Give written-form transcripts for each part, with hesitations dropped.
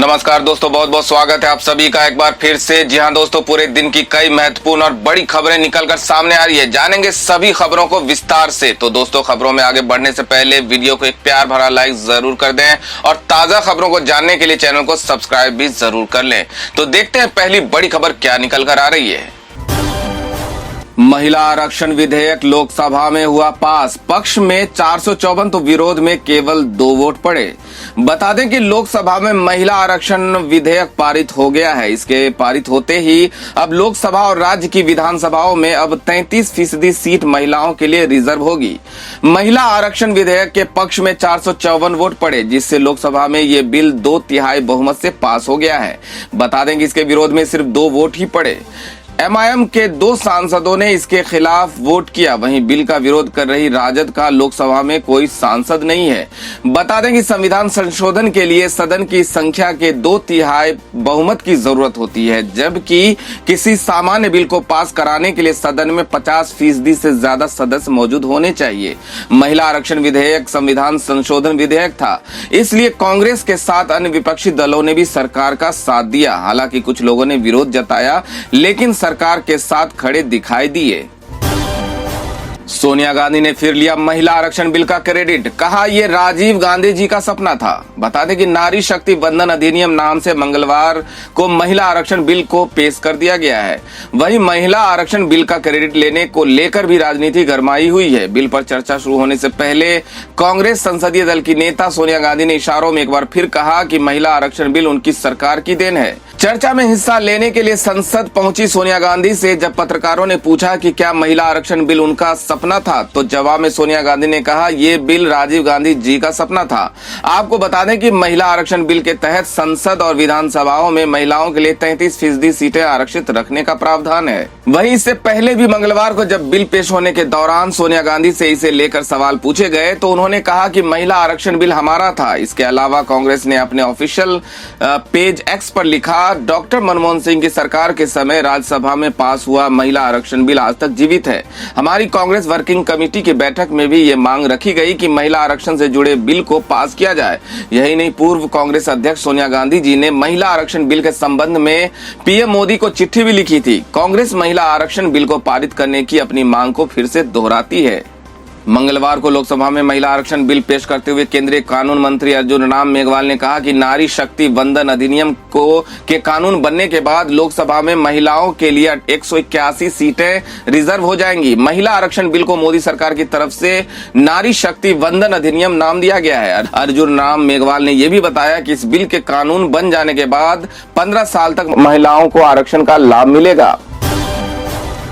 नमस्कार दोस्तों, बहुत बहुत स्वागत है आप सभी का एक बार फिर से। जी हां दोस्तों, पूरे दिन की कई महत्वपूर्ण और बड़ी खबरें निकलकर सामने आ रही है। जानेंगे सभी खबरों को विस्तार से। तो दोस्तों, खबरों में आगे बढ़ने से पहले वीडियो को एक प्यार भरा लाइक जरूर कर दें और ताजा खबरों को जानने के लिए चैनल को सब्सक्राइब भी जरूर कर लें। तो देखते हैं पहली बड़ी खबर क्या निकल कर आ रही है। महिला आरक्षण विधेयक लोकसभा में हुआ पास, पक्ष में 454 तो विरोध में केवल 2 वोट पड़े। बता दें कि लोकसभा में महिला आरक्षण विधेयक पारित हो गया है। इसके पारित होते ही अब लोकसभा और राज्य की विधानसभाओं में अब 33% सीट महिलाओं के लिए रिजर्व होगी। महिला आरक्षण विधेयक के पक्ष में 454 वोट पड़े, जिससे लोकसभा में ये बिल 2/3 बहुमत से पास हो गया है। बता दें कि इसके विरोध में सिर्फ 2 वोट ही पड़े। एमआईएम के 2 सांसदों ने इसके खिलाफ वोट किया। वहीं बिल का विरोध कर रही राजद का लोकसभा में कोई सांसद नहीं है। बता दें कि संविधान संशोधन के लिए सदन की संख्या के 2/3 बहुमत की जरूरत होती है, जबकि किसी सामान्य बिल को पास कराने के लिए सदन में 50% से ज्यादा सदस्य मौजूद होने चाहिए। महिला आरक्षण विधेयक संविधान संशोधन विधेयक था, इसलिए कांग्रेस के साथ अन्य विपक्षी दलों ने भी सरकार का साथ दिया। हालांकि कुछ लोगों ने विरोध जताया, लेकिन सरकार के साथ खड़े दिखाई दिए। सोनिया गांधी ने फिर लिया महिला आरक्षण बिल का क्रेडिट, कहा यह राजीव गांधी जी का सपना था। बता दें कि नारी शक्ति वंदन अधिनियम नाम से मंगलवार को महिला आरक्षण बिल को पेश कर दिया गया है। वहीं महिला आरक्षण बिल का क्रेडिट लेने को लेकर भी राजनीति गरमाई हुई है। बिल पर चर्चा शुरू होने से पहले कांग्रेस संसदीय दल की नेता सोनिया गांधी ने इशारों में एक बार फिर कहा कि महिला आरक्षण बिल उनकी सरकार की देन है। चर्चा में हिस्सा लेने के लिए संसद पहुंची सोनिया गांधी से जब पत्रकारों ने पूछा कि क्या महिला आरक्षण बिल उनका सपना था, तो जवाब में सोनिया गांधी ने कहा ये बिल राजीव गांधी जी का सपना था। आपको बता दें कि महिला आरक्षण बिल के तहत संसद और विधानसभाओं में महिलाओं के लिए 33% सीटें आरक्षित रखने का प्रावधान है। वहीं इससे पहले भी मंगलवार को जब बिल पेश होने के दौरान सोनिया गांधी से इसे लेकर सवाल पूछे गए तो उन्होंने कहा कि महिला आरक्षण बिल हमारा था। इसके अलावा कांग्रेस ने अपने ऑफिशियल पेज एक्स पर लिखा, डॉक्टर मनमोहन सिंह की सरकार के समय राज्यसभा में पास हुआ महिला आरक्षण बिल आज तक जीवित है। हमारी कांग्रेस वर्किंग कमेटी की बैठक में भी ये मांग रखी गई कि महिला आरक्षण से जुड़े बिल को पास किया जाए। यही नहीं, पूर्व कांग्रेस अध्यक्ष सोनिया गांधी जी ने महिला आरक्षण बिल के संबंध में पीएम मोदी को चिट्ठी भी लिखी थी। कांग्रेस महिला आरक्षण बिल को पारित करने की अपनी मांग को फिर से दोहराती है। मंगलवार को लोकसभा में महिला आरक्षण बिल पेश करते हुए केंद्रीय कानून मंत्री अर्जुन राम मेघवाल ने कहा कि नारी शक्ति वंदन अधिनियम के कानून बनने के बाद लोकसभा में महिलाओं के लिए 181 सीटें रिजर्व हो जाएंगी। महिला आरक्षण बिल को मोदी सरकार की तरफ से नारी शक्ति वंदन अधिनियम नाम दिया गया है। अर्जुन राम मेघवाल ने यह भी बताया कि इस बिल के कानून बन जाने के बाद 15 साल तक महिलाओं को आरक्षण का लाभ मिलेगा।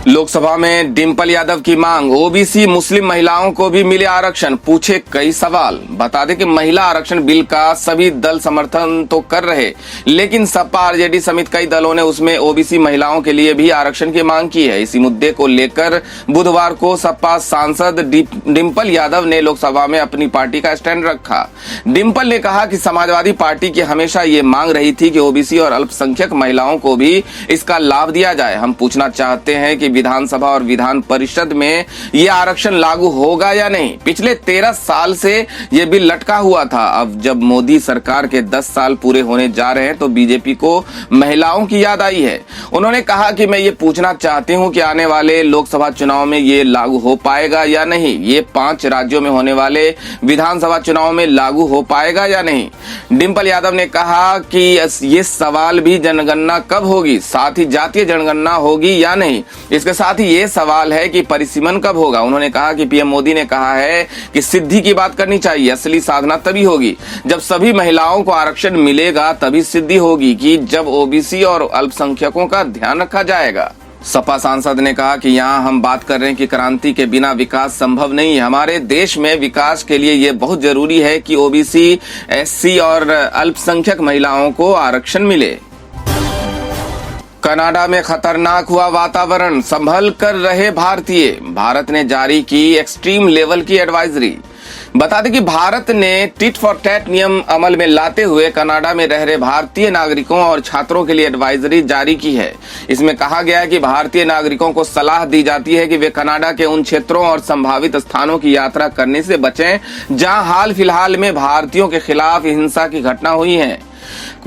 लोकसभा में डिंपल यादव की मांग, ओबीसी मुस्लिम महिलाओं को भी मिले आरक्षण, पूछे कई सवाल। बता दें कि महिला आरक्षण बिल का सभी दल समर्थन तो कर रहे, लेकिन सपा आरजेडी समेत कई दलों ने उसमें ओबीसी महिलाओं के लिए भी आरक्षण की मांग की है। इसी मुद्दे को लेकर बुधवार को सपा सांसद डिंपल यादव ने लोकसभा में अपनी पार्टी का स्टैंड रखा। डिंपल ने कहा कि समाजवादी पार्टी की हमेशा ये मांग रही थी कि ओबीसी और अल्पसंख्यक महिलाओं को भी इसका लाभ दिया जाए। हम पूछना चाहते हैं कि विधानसभा और विधान परिषद में यह आरक्षण लागू होगा या नहीं। पिछले 13 साल से यह बिल लटका हुआ था। अब जब मोदी सरकार के 10 साल पूरे होने जा रहे हैं तो बीजेपी को महिलाओं की याद आई है। उन्होंने कहा कि मैं ये पूछना चाहती हूं कि आने वाले लोकसभा चुनाव में ये लागू हो पाएगा या नहीं। ये 5 राज्यों में होने वाले विधानसभा चुनाव में लागू हो पाएगा या नहीं। डिंपल यादव ने कहा कि ये सवाल भी जनगणना कब होगी, साथ ही जातीय जनगणना होगी या नहीं। इसके साथ ही ये सवाल है कि परिसीमन कब होगा। उन्होंने कहा कि पीएम मोदी ने कहा है कि सिद्धि की बात करनी चाहिए। असली साधना तभी होगी जब सभी महिलाओं को आरक्षण मिलेगा, तभी सिद्धि होगी कि जब ओबीसी और अल्पसंख्यकों का ध्यान रखा जाएगा। सपा सांसद ने कहा कि यहाँ हम बात कर रहे हैं कि क्रांति के बिना विकास संभव नहीं है। हमारे देश में विकास के लिए ये बहुत जरूरी है कि ओबीसी, एससी और अल्पसंख्यक महिलाओं को आरक्षण मिले। कनाडा में खतरनाक हुआ वातावरण, संभल कर रहे भारतीय। भारत ने जारी की एक्सट्रीम लेवल की एडवाइजरी। बता दें कि भारत ने टिट फॉर टैट नियम अमल में लाते हुए कनाडा में रह रहे भारतीय नागरिकों और छात्रों के लिए एडवाइजरी जारी की है। इसमें कहा गया है कि भारतीय नागरिकों को सलाह दी जाती है कि वे कनाडा के उन क्षेत्रों और संभावित स्थानों की यात्रा करने से बचें जहां हाल फिलहाल में भारतीयों के खिलाफ हिंसा की घटना हुई है।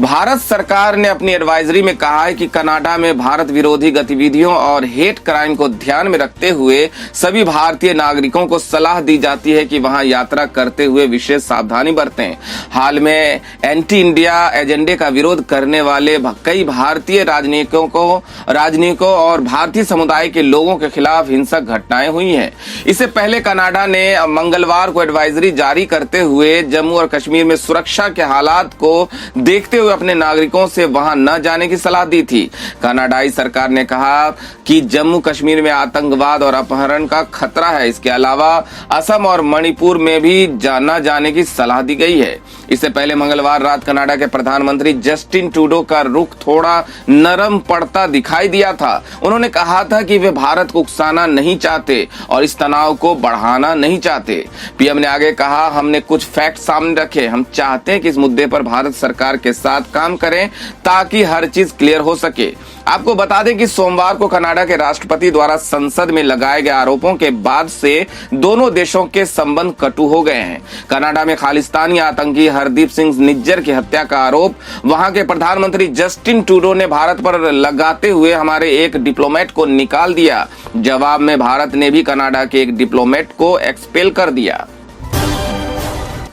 भारत सरकार ने अपनी एडवाइजरी में कहा है कि कनाडा में भारत विरोधी गतिविधियों और हेट क्राइम को ध्यान में रखते हुए सभी भारतीय नागरिकों को सलाह दी जाती है कि वहां यात्रा करते हुए विशेष सावधानी बरतें। हाल में एंटी इंडिया एजेंडे का विरोध करने वाले कई भारतीय राजनीतिकों और भारतीय समुदाय के लोगों के खिलाफ हिंसक घटनाएं हुई हैं। इससे पहले कनाडा ने मंगलवार को एडवाइजरी जारी करते हुए जम्मू और कश्मीर में सुरक्षा के हालात को देखते हुए अपने नागरिकों से वहां न जाने की सलाह दी थी। कनाडाई सरकार ने कहा कि जम्मू कश्मीर में आतंकवाद और अपहरण का खतरा है। इसके अलावा असम और मणिपुर में भी न जाने की सलाह दी गई है। इससे पहले मंगलवार रात कनाडा के प्रधानमंत्री जस्टिन ट्रूडो का रुख थोड़ा नरम पड़ता दिखाई दिया था। उन्होंने कहा था कि वे भारत को उकसाना नहीं चाहते और इस तनाव को बढ़ाना नहीं चाहते। पीएम ने आगे कहा, हमने कुछ फैक्ट सामने रखे। हम चाहते हैं कि इस मुद्दे पर भारत सरकार के साथ काम करें ताकि हर चीज क्लियर हो सके। आपको बता दें कि सोमवार को कनाडा के राष्ट्रपति द्वारा संसद में लगाए गए आरोपों के बाद से दोनों देशों के संबंध कटु हो गए हैं। कनाडा में खालिस्तानी आतंकी हरदीप सिंह निज्जर की हत्या का आरोप वहां के प्रधानमंत्री जस्टिन ट्रूडो ने भारत पर लगाते हुए हमारे एक डिप्लोमेट को निकाल दिया। जवाब में भारत ने भी कनाडा के एक डिप्लोमेट को एक्सपेल कर दिया।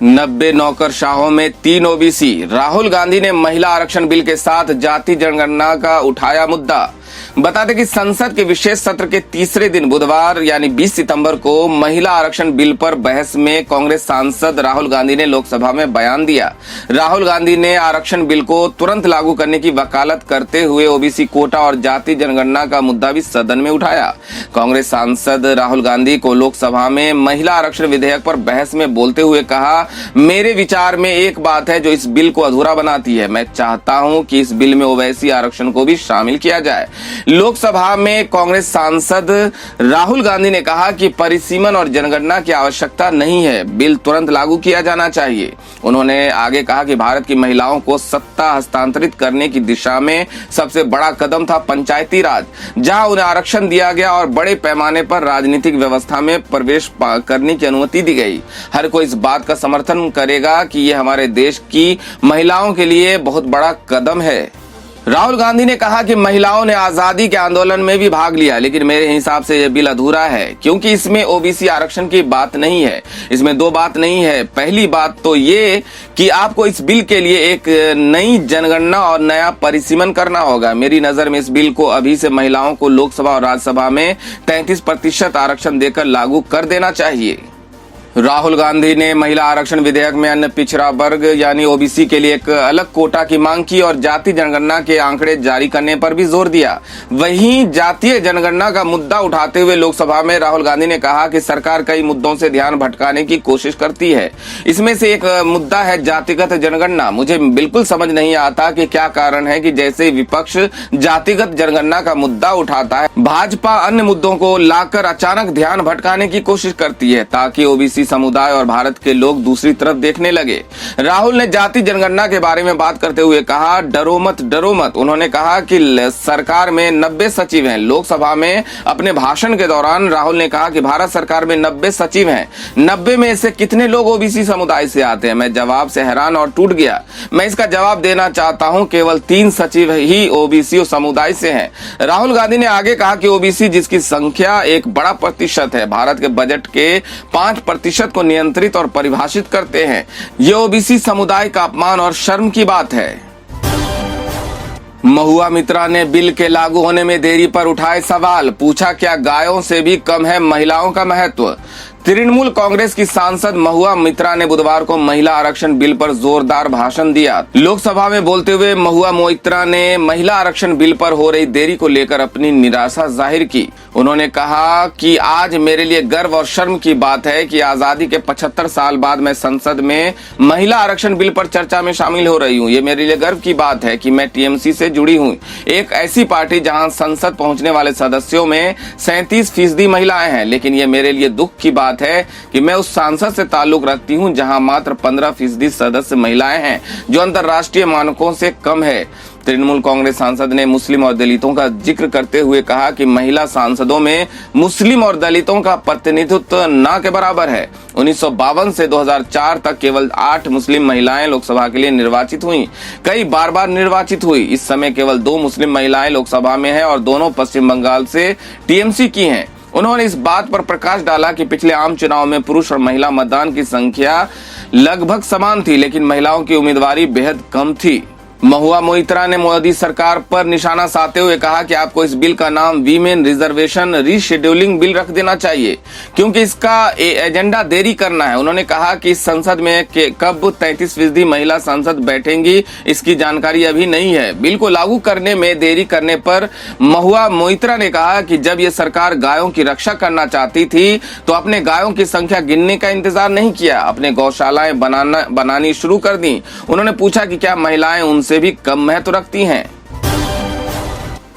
90 नौकरशाहों में 3 ओबीसी। राहुल गांधी ने महिला आरक्षण बिल के साथ जाति जनगणना का उठाया मुद्दा। बता दें कि संसद के विशेष सत्र के तीसरे दिन बुधवार यानी 20 सितंबर को महिला आरक्षण बिल पर बहस में कांग्रेस सांसद राहुल गांधी ने लोकसभा में बयान दिया। राहुल गांधी ने आरक्षण बिल को तुरंत लागू करने की वकालत करते हुए ओबीसी कोटा और जाति जनगणना का मुद्दा भी सदन में उठाया। कांग्रेस सांसद राहुल गांधी को लोकसभा में महिला आरक्षण विधेयक पर बहस में बोलते हुए कहा, मेरे विचार में एक बात है जो इस बिल को अधूरा बनाती है। मैं चाहता हूं कि इस बिल में ओवैसी आरक्षण को भी शामिल किया जाए। लोकसभा में कांग्रेस सांसद राहुल गांधी ने कहा कि परिसीमन और जनगणना की आवश्यकता नहीं है, बिल तुरंत लागू किया जाना चाहिए। उन्होंने आगे कहा कि भारत की महिलाओं को सत्ता हस्तांतरित करने की दिशा में सबसे बड़ा कदम था पंचायती राज, जहां उन्हें आरक्षण दिया गया और बड़े पैमाने पर राजनीतिक व्यवस्था में प्रवेश करने की अनुमति दी गई। हर कोई इस बात का समर्थन करेगा कि यह हमारे देश की महिलाओं के लिए बहुत बड़ा कदम है। राहुल गांधी ने कहा कि महिलाओं ने आजादी के आंदोलन में भी भाग लिया, लेकिन मेरे हिसाब से यह बिल अधूरा है क्योंकि इसमें ओबीसी आरक्षण की बात नहीं है। इसमें 2 बात नहीं है। पहली बात तो ये कि आपको इस बिल के लिए एक नई जनगणना और नया परिसीमन करना होगा। मेरी नजर में इस बिल को अभी से महिलाओं को लोकसभा और राज्यसभा में 33% आरक्षण देकर लागू कर देना चाहिए। राहुल गांधी ने महिला आरक्षण विधेयक में अन्य पिछड़ा वर्ग यानी ओबीसी के लिए एक अलग कोटा की मांग की और जाति जनगणना के आंकड़े जारी करने पर भी जोर दिया। वहीं जातीय जनगणना का मुद्दा उठाते हुए लोकसभा में राहुल गांधी ने कहा कि सरकार कई मुद्दों से ध्यान भटकाने की कोशिश करती है। इसमें से एक मुद्दा है जातिगत जनगणना। मुझे बिल्कुल समझ नहीं आता कि क्या कारण है कि जैसे विपक्ष जातिगत जनगणना का मुद्दा उठाता है, भाजपा अन्य मुद्दों को लाकर अचानक ध्यान भटकाने की कोशिश करती है ताकि ओबीसी समुदाय और भारत के लोग दूसरी तरफ देखने लगे। राहुल ने जाति जनगणना के बारे में बात करते हुए कहा, डरो मत डरो मत। उन्होंने कहा कि सरकार में 90 सचिव हैं। लोकसभा में अपने भाषण के दौरान राहुल ने कहा कि भारत सरकार में 90 सचिव हैं। 90 में से कितने लोग ओबीसी समुदाय से आते हैं? मैं जवाब से हैरान और टूट गया। मैं इसका जवाब देना चाहता हूं, केवल 3 सचिव ही ओबीसी समुदाय से हैं। राहुल गांधी ने आगे कहा कि ओबीसी जिसकी संख्या एक बड़ा प्रतिशत है, भारत के बजट के 5% को नियंत्रित और परिभाषित करते हैं। ये ओबीसी समुदाय का अपमान और शर्म की बात है। महुआ मित्रा ने बिल के लागू होने में देरी पर उठाए सवाल, पूछा क्या गायों से भी कम है महिलाओं का महत्व। तृणमूल कांग्रेस की सांसद महुआ मित्रा ने बुधवार को महिला आरक्षण बिल पर जोरदार भाषण दिया। लोकसभा में बोलते हुए महुआ मोइत्रा ने महिला आरक्षण बिल पर हो रही देरी को लेकर अपनी निराशा जाहिर की। उन्होंने कहा कि आज मेरे लिए गर्व और शर्म की बात है कि आजादी के 75 साल बाद मैं संसद में महिला आरक्षण बिल पर चर्चा में शामिल हो रही हूँ। ये मेरे लिए गर्व की बात है कि मैं टीएमसी से जुड़ी हूँ, एक ऐसी पार्टी जहाँ संसद पहुँचने वाले सदस्यों में 37% महिलाएं हैं। लेकिन ये मेरे लिए दुख की बात बात है कि मैं उस सांसद से ताल्लुक रखती हूं जहां मात्र 15% सदस्य महिलाएं हैं, जो अंतर्राष्ट्रीय मानकों से कम है। तृणमूल कांग्रेस सांसद ने मुस्लिम और दलितों का जिक्र करते हुए कहा कि महिला सांसदों में मुस्लिम और दलितों का प्रतिनिधित्व न के बराबर है। 1952 से 2004 तक केवल 8 मुस्लिम महिलाएं लोकसभा के लिए निर्वाचित हुई, कई बार निर्वाचित हुई। इस समय केवल 2 मुस्लिम महिलाएं लोकसभा में हैं और दोनों पश्चिम बंगाल से टीएमसी की हैं। उन्होंने इस बात पर प्रकाश डाला कि पिछले आम चुनाव में पुरुष और महिला मतदान की संख्या लगभग समान थी, लेकिन महिलाओं की उम्मीदवारी बेहद कम थी। महुआ मोइत्रा ने मोदी सरकार पर निशाना साधते हुए कहा कि आपको इस बिल का नाम वीमेन रिजर्वेशन रीशेड्यूलिंग बिल रख देना चाहिए, क्योंकि इसका एजेंडा देरी करना है। उन्होंने कहा कि इस संसद में कब 33% महिला सांसद बैठेंगी, इसकी जानकारी अभी नहीं है। बिल को लागू करने में देरी करने पर महुआ मोइत्रा ने कहा कि जब ये सरकार गायों की रक्षा करना चाहती थी तो अपने गायों की संख्या गिनने का इंतजार नहीं किया, अपने गौशालाएं बनानी शुरू कर दी। उन्होंने पूछा कि क्या महिलाएं उनसे भी कम महत्व रखती हैं।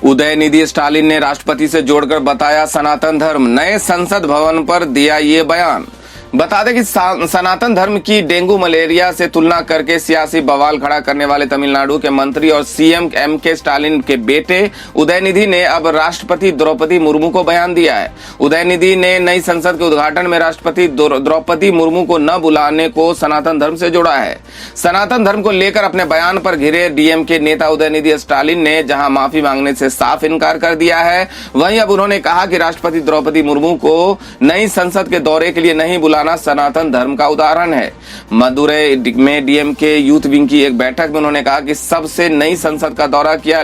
उदयनिधि स्टालिन ने राष्ट्रपति से जोड़कर बताया सनातन धर्म, नए संसद भवन पर दिया ये बयान। बता दें कि सनातन धर्म की डेंगू मलेरिया से तुलना करके सियासी बवाल खड़ा करने वाले तमिलनाडु के मंत्री और सीएम एमके स्टालिन के बेटे उदयनिधि ने अब राष्ट्रपति द्रौपदी मुर्मू को बयान दिया है। उदयनिधि ने नई संसद के उद्घाटन में राष्ट्रपति द्रौपदी मुर्मू को न बुलाने को सनातन धर्म से जोड़ा है। सनातन धर्म को लेकर अपने बयान पर घिरे डीएमके नेता उदयनिधि स्टालिन ने जहां माफी मांगने से साफ इनकार कर दिया है, वहीं अब उन्होंने कहा कि राष्ट्रपति द्रौपदी मुर्मू को नई संसद के दौरे के लिए नहीं बुलाना सनातन धर्म का उदाहरण है। मदुरै में डीएमके यूथ विंग की एक बैठक में उन्होंने कहा कि सबने नई संसद का दौरा किया,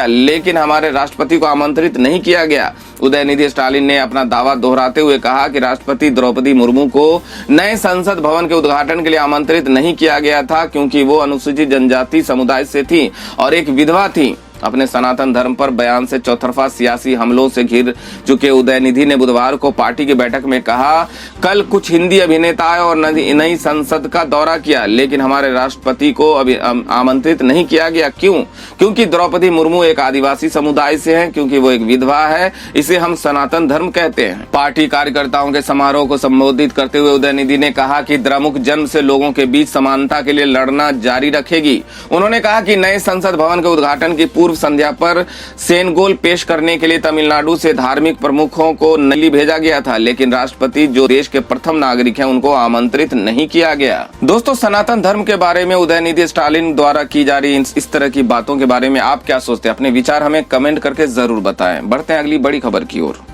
लेकिन हमारे राष्ट्रपति को आमंत्रित नहीं किया गया। उदयनिधि स्टालिन ने अपना दावा दोहराते हुए कहा कि राष्ट्रपति द्रौपदी मुर्मू को नए संसद भवन के उद्घाटन के लिए आमंत्रित नहीं किया गया था, क्योंकि वो अनुसूचित जनजाति समुदाय से थी और एक विधवा थी। अपने सनातन धर्म पर बयान से चौतरफा सियासी हमलों से घिर चुके उदयनिधि ने बुधवार को पार्टी की बैठक में कहा, कल कुछ हिंदी अभिनेताओं और नई संसद का दौरा किया, लेकिन हमारे राष्ट्रपति को आमंत्रित नहीं किया गया। क्यों? क्योंकि द्रौपदी मुर्मू एक आदिवासी समुदाय से हैं, क्योंकि वो एक विधवा है, इसे हम सनातन धर्म कहते हैं। पार्टी कार्यकर्ताओं के समारोह को संबोधित करते हुए उदयनिधि ने कहा कि द्रमुक जन्म से लोगों के बीच समानता के लिए लड़ना जारी रखेगी। उन्होंने कहा कि नए संसद भवन के उद्घाटन की पूर्व संध्या पर सेनगोल पेश करने के लिए तमिलनाडु से धार्मिक प्रमुखों को नली भेजा गया था, लेकिन राष्ट्रपति जो देश के प्रथम नागरिक हैं उनको आमंत्रित नहीं किया गया। दोस्तों, सनातन धर्म के बारे में उदयनिधि स्टालिन द्वारा की जा रही इस तरह की बातों के बारे में आप क्या सोचते हैं? अपने विचार हमें कमेंट करके जरूर बताएं। बढ़ते हैं अगली बड़ी खबर की ओर।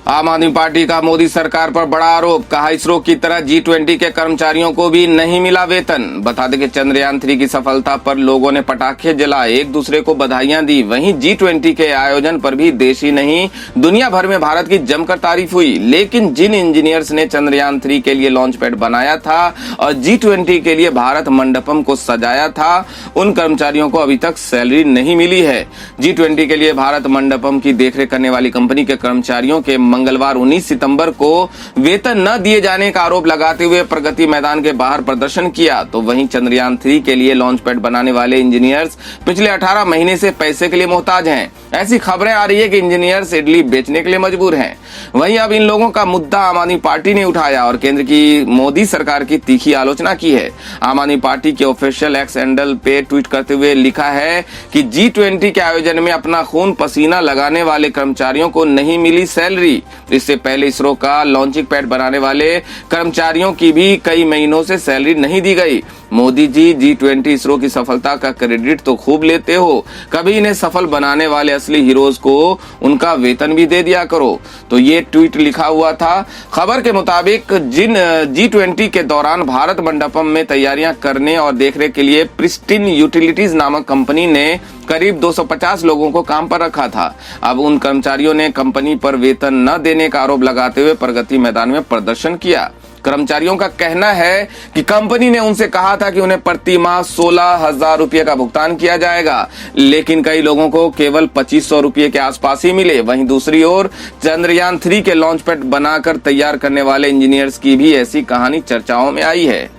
आम आदमी पार्टी का मोदी सरकार पर बड़ा आरोप, कहा इसरो की तरह G20 के कर्मचारियों को भी नहीं मिला वेतन। बता दें कि चंद्रयान 3 की सफलता पर लोगों ने पटाखे जलाए, एक दूसरे को बधाइयां दी। वहीं G20 के आयोजन पर भी देश ही नहीं दुनिया भर में भारत की जमकर तारीफ हुई, लेकिन जिन इंजीनियर्स ने चंद्रयान 3 के लिए लॉन्च पैड बनाया था और G20 के लिए भारत मंडपम को सजाया था, उन कर्मचारियों को अभी तक सैलरी नहीं मिली है। G20 के लिए भारत मंडपम की देखरेख करने वाली कंपनी के कर्मचारियों के मंगलवार 19 सितंबर को वेतन न दिए जाने का आरोप लगाते हुए प्रगति मैदान के बाहर प्रदर्शन किया। तो वहीं चंद्रयान 3 के लिए लॉन्च पैड बनाने वाले इंजीनियर्स पिछले 18 महीने से पैसे के लिए मोहताज हैं। ऐसी खबरें आ रही है कि इंजीनियर्स इडली बेचने के लिए मजबूर हैं। वहीं अब इन लोगों का मुद्दा आम आदमी पार्टी ने उठाया और केंद्र की मोदी सरकार की तीखी आलोचना की है। आम आदमी पार्टी के ऑफिशियल एक्स हैंडल पे ट्वीट करते हुए लिखा है कि G20 के आयोजन में अपना खून पसीना लगाने वाले कर्मचारियों को नहीं मिली सैलरी। इससे पहले इसरो का लॉन्चिंग पैड बनाने वाले कर्मचारियों की भी कई महीनों से सैलरी नहीं दी गई। मोदी जी, G20 इसरो की सफलता का क्रेडिट तो खूब लेते हो, कभी इन्हें सफल बनाने वाले असली हीरोज को उनका वेतन भी दे दिया करो। तो ये ट्वीट लिखा हुआ था। खबर के मुताबिक जिन G20 के दौरान भारत मंडपम में तैयारियां करने और देखरेख के लिए प्रिस्टीन यूटिलिटीज नामक कंपनी ने करीब 250 लोगों को काम पर रखा था, अब उन कर्मचारियों ने कंपनी पर वेतन न देने का आरोप लगाते हुए प्रगति मैदान में प्रदर्शन किया। कर्मचारियों का कहना है कि कंपनी ने उनसे कहा था कि उन्हें प्रति माह 16,000 रुपये का भुगतान किया जाएगा, लेकिन कई लोगों को केवल 2500 रुपये के आसपास ही मिले। वहीं दूसरी ओर चंद्रयान 3 के लॉन्च पैड बनाकर तैयार करने वाले इंजीनियर्स की भी ऐसी कहानी चर्चाओं में आई है।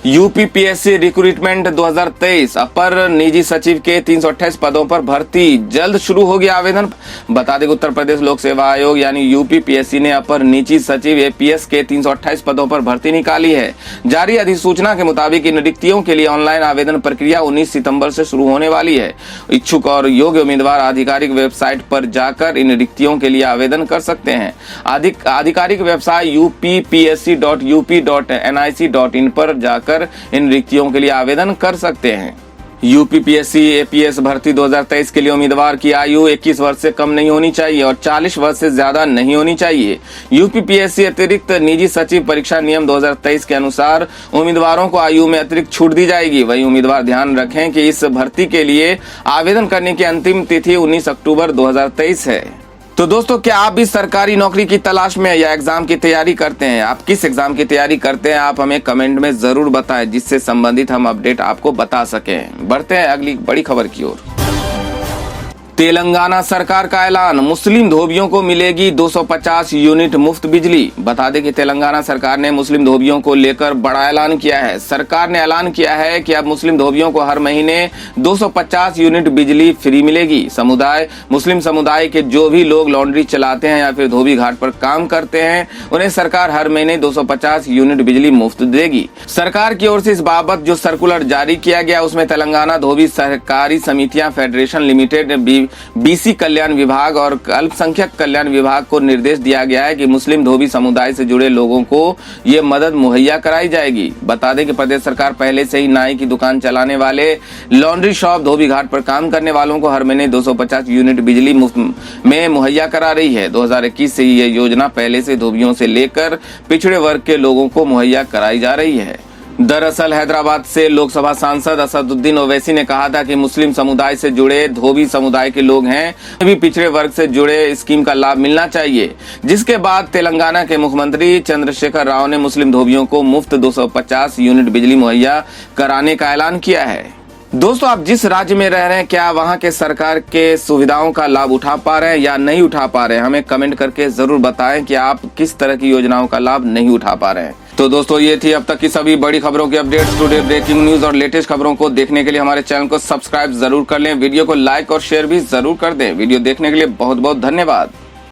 यूपीपीएससी रिक्रूटमेंट 2023 अपर निजी सचिव के 328 पदों पर भर्ती, जल्द शुरू होगी आवेदन। बता दें उत्तर प्रदेश लोक सेवा आयोग यानी यूपीपीएससी ने अपर निजी सचिव एपीएस के 328 पदों पर भर्ती निकाली है। जारी अधिसूचना के मुताबिक इन रिक्तियों के लिए ऑनलाइन आवेदन प्रक्रिया 19 सितंबर से शुरू होने वाली है। इच्छुक और योग्य उम्मीदवार आधिकारिक वेबसाइट पर जाकर इन रिक्तियों के लिए आवेदन कर सकते हैं। आधिकारिक वेबसाइट uppsc.up.nic.in पर जाकर इन रिक्तियों के लिए आवेदन कर सकते हैं। यूपीपीएससी एपीएस भर्ती 2023 के लिए उम्मीदवार की आयु 21 वर्ष से कम नहीं होनी चाहिए और 40 वर्ष से ज्यादा नहीं होनी चाहिए। यूपीपीएससी अतिरिक्त निजी सचिव परीक्षा नियम 2023 के अनुसार उम्मीदवारों को आयु में अतिरिक्त छूट दी जाएगी। वहीं उम्मीदवार ध्यान रखें कि इस भर्ती के लिए आवेदन करने की अंतिम तिथि 19 अक्टूबर 2023 है। तो दोस्तों, क्या आप भी सरकारी नौकरी की तलाश में या एग्जाम की तैयारी करते हैं? आप किस एग्जाम की तैयारी करते हैं, आप हमें कमेंट में जरूर बताएं, जिससे संबंधित हम अपडेट आपको बता सकें। बढ़ते हैं अगली बड़ी खबर की ओर। तेलंगाना सरकार का ऐलान, मुस्लिम धोबियों को मिलेगी 250 यूनिट मुफ्त बिजली। बता दें कि तेलंगाना सरकार ने मुस्लिम धोबियों को लेकर बड़ा ऐलान किया है। सरकार ने ऐलान किया है कि अब मुस्लिम धोबियों को हर महीने 250 यूनिट बिजली फ्री मिलेगी। मुस्लिम समुदाय के जो भी लोग लॉन्ड्री चलाते हैं या फिर धोबी घाट पर काम करते हैं, उन्हें सरकार हर महीने 250 यूनिट बिजली मुफ्त देगी। सरकार की ओर से इस बाबत जो सर्कुलर जारी किया गया, उसमें तेलंगाना धोबी सहकारी समितियां फेडरेशन लिमिटेड, बीसी कल्याण विभाग और अल्पसंख्यक कल्याण विभाग को निर्देश दिया गया है कि मुस्लिम धोबी समुदाय से जुड़े लोगों को ये मदद मुहैया कराई जाएगी। बता दें कि प्रदेश सरकार पहले से ही नाई की दुकान चलाने वाले, लॉन्ड्री शॉप, धोबी घाट पर काम करने वालों को हर महीने 250 यूनिट बिजली मुफ्त में मुहैया करा रही है। 2021 से ये योजना पहले से धोबियों से लेकर पिछड़े वर्ग के लोगों को मुहैया कराई जा रही है। दरअसल हैदराबाद से लोकसभा सांसद असदुद्दीन ओवैसी ने कहा था कि मुस्लिम समुदाय से जुड़े धोबी समुदाय के लोग हैं, भी पिछड़े वर्ग से जुड़े स्कीम का लाभ मिलना चाहिए। जिसके बाद तेलंगाना के मुख्यमंत्री चंद्रशेखर राव ने मुस्लिम धोबियों को मुफ्त 250 यूनिट बिजली मुहैया कराने का ऐलान किया है। दोस्तों, आप जिस राज्य में रह रहे हैं, क्या वहां के सरकार के सुविधाओं का लाभ उठा पा रहे हैं या नहीं उठा पा रहे हैं? हमें कमेंट करके जरूर बताएं कि आप किस तरह की योजनाओं का लाभ नहीं उठा पा रहे हैं। तो दोस्तों, ये थी अब तक की सभी बड़ी खबरों की अपडेट्स। टुडे ब्रेकिंग न्यूज और लेटेस्ट खबरों को देखने के लिए हमारे चैनल को सब्सक्राइब जरूर कर लें। वीडियो को लाइक और शेयर भी जरूर कर दें। वीडियो देखने के लिए बहुत बहुत धन्यवाद।